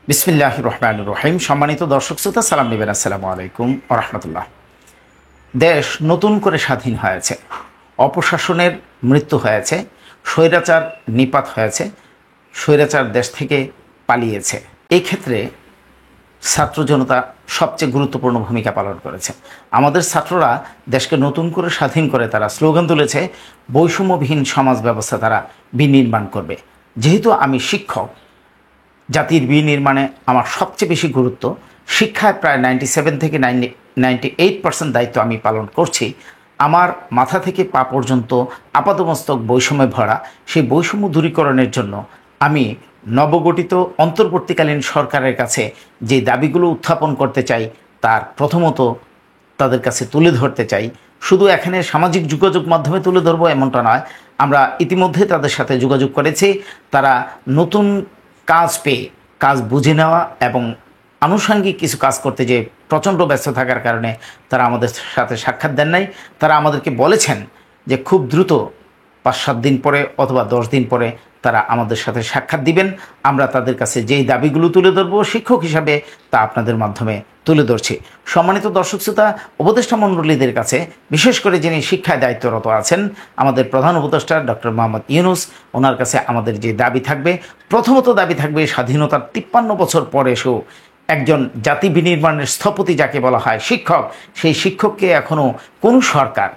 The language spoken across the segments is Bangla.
বিসমিল্লাহির রহমানির রহিম। সম্মানিত দর্শক শ্রোতা, সালাম নেবেন। আসসালামু আলাইকুম ওয়া রাহমাতুল্লাহ। দেশ নতুন করে স্বাধীন হয়েছে, অপশাসনের মৃত্যু হয়েছে, স্বৈরাচার নিপাত হয়েছে, স্বৈরাচার দেশ থেকে পালিয়েছে। এই ক্ষেত্রে ছাত্র জনতা সবচেয়ে গুরুত্বপূর্ণ ভূমিকা পালন করেছে। আমাদের ছাত্ররা দেশকে নতুন করে স্বাধীন করে তারা স্লোগান তুলেছে, বৈষম্যবিহীন সমাজ ব্যবস্থা তারা বিনির্মাণ করবে। যেহেতু আমি শিক্ষক, জাতির বিনির্মাণে আমার সবচেয়ে বেশি গুরুত্ব, শিক্ষায় প্রায় 97 থেকে 98% দায়িত্ব আমি পালন করছি। আমার মাথা থেকে পা পর্যন্ত আপাদমস্তক বৈষম্যে ভরা। সেই বৈষম্য দূরীকরণের জন্য আমি নবগঠিত অন্তর্বর্তীকালীন সরকারের কাছে যে দাবিগুলো উত্থাপন করতে চাই, তার প্রথমত তাদের কাছে তুলে ধরতে চাই। শুধু এখানে সামাজিক যোগাযোগ মাধ্যমে তুলে ধরবো এমনটা নয়, আমরা ইতিমধ্যে তাদের সাথে যোগাযোগ করেছি। তারা নতুন কাজ পেয়ে কাজ বুঝে নেওয়া এবং আনুষঙ্গিক কিছু কাজ করতে যে প্রচণ্ড ব্যস্ত থাকার কারণে তারা আমাদের সাথে সাক্ষাৎ দেন নাই। তারা আমাদেরকে বলেছেন যে খুব দ্রুত 5-7 দিন পরে অথবা 10 দিন পরে তারা আমাদের সাথে সাক্ষাৎ দিবেন। আমরা তাদের কাছে যেই দাবিগুলো তুলে ধরবো শিক্ষক হিসাবে তা আপনাদের মাধ্যমে তুলে ধরছি। সম্মানিত দর্শক শ্রোতা, উপদেষ্টা মণ্ডলীদের কাছে, বিশেষ করে যিনি শিক্ষায় দায়িত্বরত আছেন, আমাদের প্রধান উপদেষ্টা ডক্টর মোহাম্মদ ইউনূস, ওনার কাছে আমাদের যে দাবি থাকবে, প্রথমত দাবি থাকবে স্বাধীনতার 53 বছর পরে এসেও একজন জাতি বিনির্মাণের স্থপতি যাকে বলা হয় শিক্ষক, সেই শিক্ষককে এখনও কোনো সরকার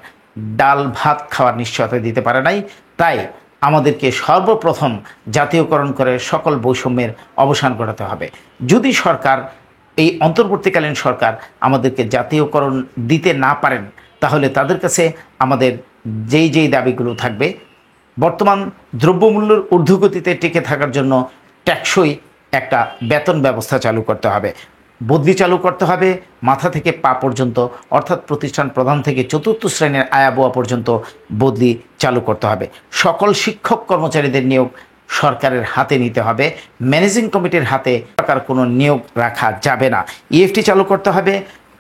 ডাল ভাত খাওয়ার নিশ্চয়তা দিতে পারে নাই। তাই আমাদেরকে সর্বপ্রথম জাতীয়করণ করে সকল বৈষম্যের অবসান ঘটাতে হবে। যদি সরকার, এই অন্তর্বর্তীকালীন সরকার আমাদেরকে জাতীয়করণ দিতে না পারেন, তাহলে তাদের কাছে আমাদের যেই দাবিগুলো থাকবে, বর্তমান দ্রব্যমূল্যের ঊর্ধ্বগতিতে টিকে থাকার জন্য টেকসই একটা বেতন ব্যবস্থা চালু করতে হবে, বদলি চালু করতে হবে মাথা থেকে পা পর্যন্ত, অর্থাৎ প্রতিষ্ঠান প্রধান থেকে চতুর্থ শ্রেণীর আয়াবোয়া পর্যন্ত বদলি চালু করতে হবে। সকল শিক্ষক কর্মচারীদের নিয়োগ সরকারের হাতে নিতে হবে, ম্যানেজিং কমিটির হাতে সরকার কোনো নিয়োগ রাখা যাবে না। ইএফটি চালু করতে হবে।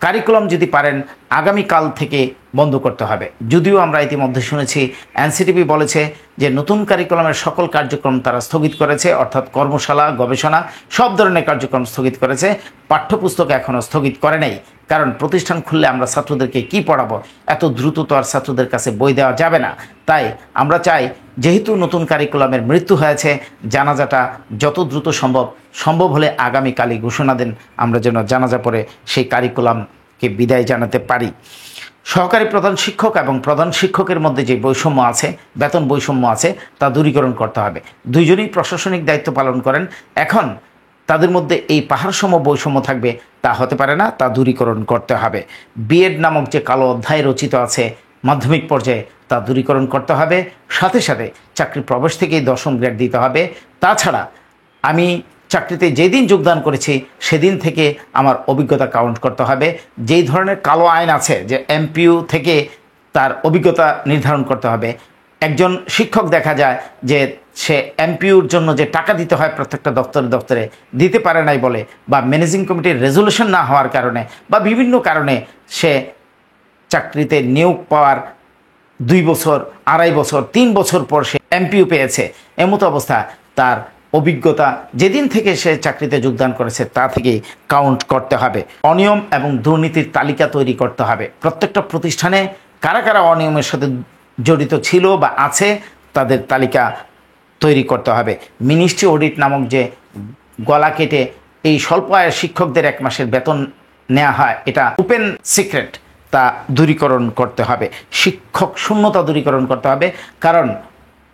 কারিকুলাম যদি পারেন আগামীকাল থেকে বন্ধ করতে হবে। যদিও আমরা ইতিমধ্যে শুনেছি এনসিটিবি বলেছে যে নতুন কারিকুলামের সকল কার্যক্রম তারা স্থগিত করেছে, অর্থাৎ কর্মশালা, গবেষণা সব ধরনের কার্যক্রম স্থগিত করেছে। পাঠ্যপুস্তক এখনও স্থগিত করে নেই, কারণ প্রতিষ্ঠান খুললে আমরা ছাত্রদেরকে কি পড়াবো? এত দ্রুত তো আর ছাত্রদের কাছে বই দেওয়া যাবে না। তাই আমরা চাই, যেহেতু নতুন কারিকুলামের মৃত্যু হয়েছে, জানাজাটা যত দ্রুত সম্ভব হলে আগামীকালই ঘোষণা দেন, আমরা যেন জানাজা পড়ে সেই কারিকুলামকে বিদায় জানাতে পারি। সহকারী প্রধান শিক্ষক এবং প্রধান শিক্ষকের মধ্যে যে বৈষম্য আছে, বেতন বৈষম্য আছে, তা দূরীকরণ করতে হবে। দুইজনই প্রশাসনিক দায়িত্ব পালন করেন, এখন তাদের মধ্যে এই পাহাড়সম বৈষম্য থাকবে, তা হতে পারে না, তা দূরীকরণ করতে হবে। বিএড নামক যে কালো অধ্যায় রচিত আছে মাধ্যমিক পর্যায়ে, তা দূরীকরণ করতে হবে। সাথে সাথে চাকরি প্রবেশ থেকেই 10ম গ্রেড দিতে হবে। তাছাড়া আমি চাকরিতে যেদিন যোগদান করেছি সেদিন থেকে আমার অভিজ্ঞতা কাউন্ট করতে হবে। যেই ধরনের কালো আইন আছে যে এমপিইউ থেকে তার অভিজ্ঞতা নির্ধারণ করতে হবে। একজন শিক্ষক দেখা যায় যে সে এমপিইউর জন্য যে টাকা দিতে হয় প্রত্যেকটা দপ্তরে দিতে পারে নাই বলে, বা ম্যানেজিং কমিটির রেজলিউশন না হওয়ার কারণে, বা বিভিন্ন কারণে সে চাকরিতে নিয়োগ পাওয়ার 2 বছর, 2.5 বছর, 3 বছর পর সে এমপিইউ পেয়েছে। এমতো অবস্থা তার অভিজ্ঞতা যেদিন থেকে সে চাকরিতে যোগদান করেছে তা থেকেই কাউন্ট করতে হবে। অনিয়ম এবং দুর্নীতির তালিকা তৈরি করতে হবে। প্রত্যেকটা প্রতিষ্ঠানে কারা কারা অনিয়মের সাথে জড়িত ছিল বা আছে তাদের তালিকা তৈরি করতে হবে। মিনিস্ট্রি অডিট নামক যে গলা কেটে এই স্বল্প আয়ের শিক্ষকদের 1 মাসের বেতন নেওয়া হয়, এটা ওপেন সিক্রেট, তা দূরীকরণ করতে হবে। শিক্ষক শূন্যতা দূরীকরণ করতে হবে, কারণ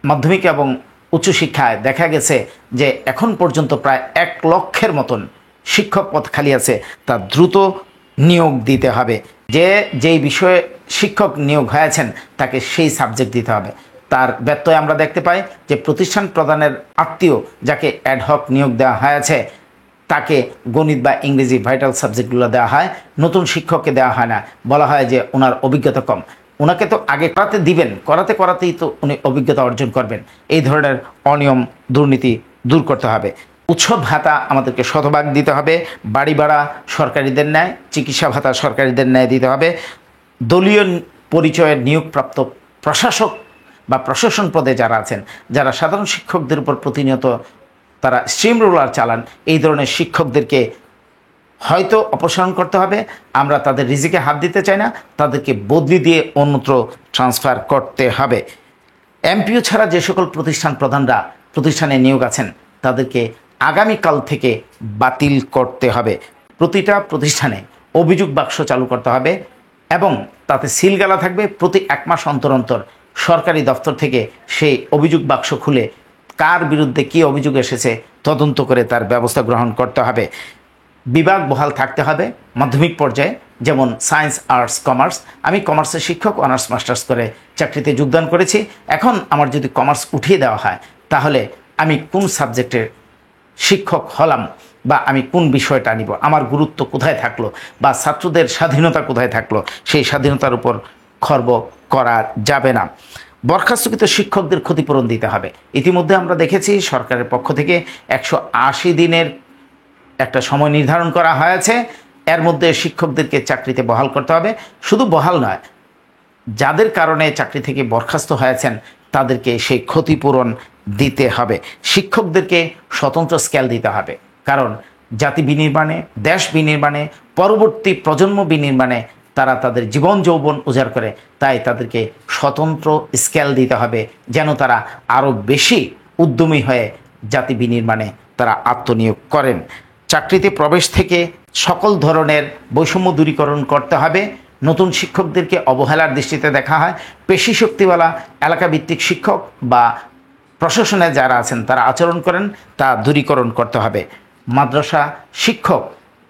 মাধ্যমিক এবং উচ্চশিক্ষায় দেখা গেছে যে এখন পর্যন্ত প্রায় 1 লক্ষের মতন শিক্ষক পদ খালি আছে, তা দ্রুত নিয়োগ দিতে হবে। যেই বিষয়ে শিক্ষক নিয়োগ হয়েছেন তাকে সেই সাবজেক্ট দিতে হবে। তার ব্যত্যয় আমরা দেখতে পাই যে প্রতিষ্ঠান প্রধানের আত্মীয় যাকে অ্যাডহক নিয়োগ দেওয়া হয়েছে, তাকে গণিত বা ইংরেজি ভাইটাল সাবজেক্টগুলো দেওয়া হয়, নতুন শিক্ষককে দেওয়া হয় না। বলা হয় যে ওনার অভিজ্ঞতা কম। ওনাকে তো আগে করাতে দিবেন, করাতেই তো উনি অভিজ্ঞতা অর্জন করবেন। এই ধরনের অনিয়ম দুর্নীতি দূর করতে হবে। উৎসব ভাতা আমাদেরকে শতভাগ দিতে হবে। বাড়ি ভাড়া সরকারিদের ন্যায়, চিকিৎসা ভাতা সরকারিদের ন্যায় দিতে হবে। দলীয় পরিচয়ের নিয়োগপ্রাপ্ত প্রশাসক বা প্রশাসন পদে যারা আছেন, যারা সাধারণ শিক্ষকদের উপর প্রতিনিয়ত তারা স্ট্রিম রোলার চালান, এই ধরনের শিক্ষকদেরকে হয়তো অপসারণ করতে হবে। আমরা তাদের রিজিকে হাত দিতে চাই না, তাদেরকে বদলি দিয়ে অন্যত্র ট্রান্সফার করতে হবে। এমপিও ছাড়া যে সকল প্রতিষ্ঠান প্রধানরা প্রতিষ্ঠানে নিয়োগ আছেন তাদেরকে আগামীকাল থেকে বাতিল করতে হবে। প্রতিটা প্রতিষ্ঠানে অভিযোগ বাক্স চালু করতে হবে এবং তাতে সিলগালা থাকবে। প্রতি 1 মাস অন্তর অন্তর সরকারি দপ্তর থেকে সেই অভিযোগ বাক্স খুলে কার বিরুদ্ধে কী অভিযোগ এসেছে তদন্ত করে তার ব্যবস্থা গ্রহণ করতে হবে। বিভাগ বহাল থাকতে হবে মাধ্যমিক পর্যায়ে, যেমন সায়েন্স, আর্টস, কমার্স। আমি কমার্সের শিক্ষক, অনার্স মাস্টার্স করে চাকরিতে যোগদান করেছি। এখন আমার যদি কমার্স উঠিয়ে দেওয়া হয় তাহলে আমি কোন সাবজেক্টের শিক্ষক হলাম বা আমি কোন বিষয়টা নিব, আমার গুরুত্ব কোথায় থাকলো বা ছাত্রদের স্বাধীনতা কোথায় থাকলো, সেই স্বাধীনতার উপর খর্ব করা যাবে না। বরখাস্তকৃত শিক্ষকদের ক্ষতিপূরণ দিতে হবে। ইতিমধ্যে আমরা দেখেছি সরকারের পক্ষ থেকে 180 দিনের একটা সময় নির্ধারণ করা হয়েছে। এর মধ্যে শিক্ষকদেরকে চাকরিতে বহাল করতে হবে। শুধু বহাল নয়, যাদের কারণে চাকরি থেকে বরখাস্ত হয়েছেন তাদেরকে সেই ক্ষতিপূরণ দিতে হবে। শিক্ষকদেরকে স্বতন্ত্র স্কেল দিতে হবে, কারণ জাতি বিনির্মাণে, দেশ বিনির্মাণে, পরবর্তী প্রজন্ম বিনির্মাণে তারা তাদের জীবন যৌবন উজাড় করে। তাই তাদেরকে স্বতন্ত্র স্কেল দিতে হবে যেন তারা আরও বেশি উদ্যমী হয়ে জাতি বিনির্মাণে তারা আত্মনিয়োগ করেন। চাকরিতে প্রবেশ থেকে সকল ধরনের বৈষম্য দূরীকরণ করতে হবে। নতুন শিক্ষকদেরকে অবহেলার দৃষ্টিতে দেখা হয়। পেশি শক্তিওয়ালা এলাকাভিত্তিক শিক্ষক বা প্রশাসনে যারা আছেন তারা আচরণ করেন, তা দূরীকরণ করতে হবে। মাদ্রাসা শিক্ষক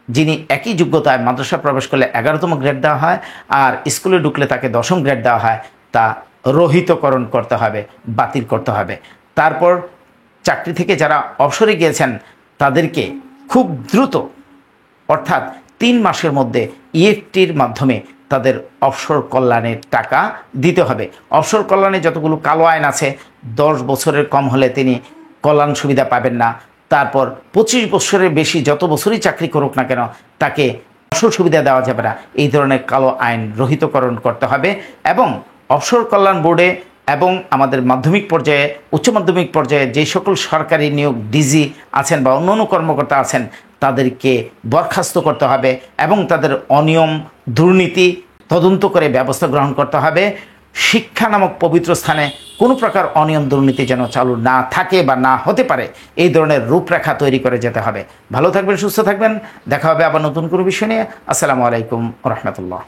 যিনি একই যোগ্যতায় মাদ্রাসা প্রবেশ করলে 11তম গ্রেড দেওয়া হয় আর স্কুলে ঢুকলে তাকে 10ম গ্রেড দেওয়া হয়, তা রহিতকরণ করতে হবে, বাতিল করতে হবে। তারপর চাকরি থেকে যারা অবসরে গিয়েছেন তাদেরকে খুব দ্রুত, অর্থাৎ 3 মাসের মধ্যে ইএফটির মাধ্যমে তাদের অবসর কল্যাণের টাকা দিতে হবে। অবসর কল্যাণে যতগুলো কালো আইন আছে, 10 বছরের কম হলে তিনি কল্যাণ সুবিধা পাবেন না। তারপর 25 বছরের বেশি যত বছরই চাকরি করুক না কেন তাকে অবসর সুবিধা দেওয়া যাবে না। এই ধরনের কালো আইন রহিতকরণ করতে হবে এবং অবসর কল্যাণ বোর্ডে এবং আমাদের মাধ্যমিক পর্যায়ে, উচ্চ মাধ্যমিক পর্যায়ে যে সকল সরকারি নিয়োগ ডিজি আছেন বা অন্যান্য কর্মকর্তা আছেন তাদেরকে বরখাস্ত করতে হবে এবং তাদের অনিয়ম, দুর্নীতি তদন্ত করে ব্যবস্থা গ্রহণ করতে হবে। শিক্ষা নামক পবিত্র স্থানে কোনো প্রকার অনিয়ম, দুর্নীতি যেন চালু না থাকে বা না হতে পারে, এই ধরনের রূপরেখা তৈরি করে যেতে হবে। ভালো থাকবেন, সুস্থ থাকবেন। দেখা হবে আবার নতুন কোনো বিষয় নিয়ে। আসসালামু আলাইকুম রহমতুল্লাহ।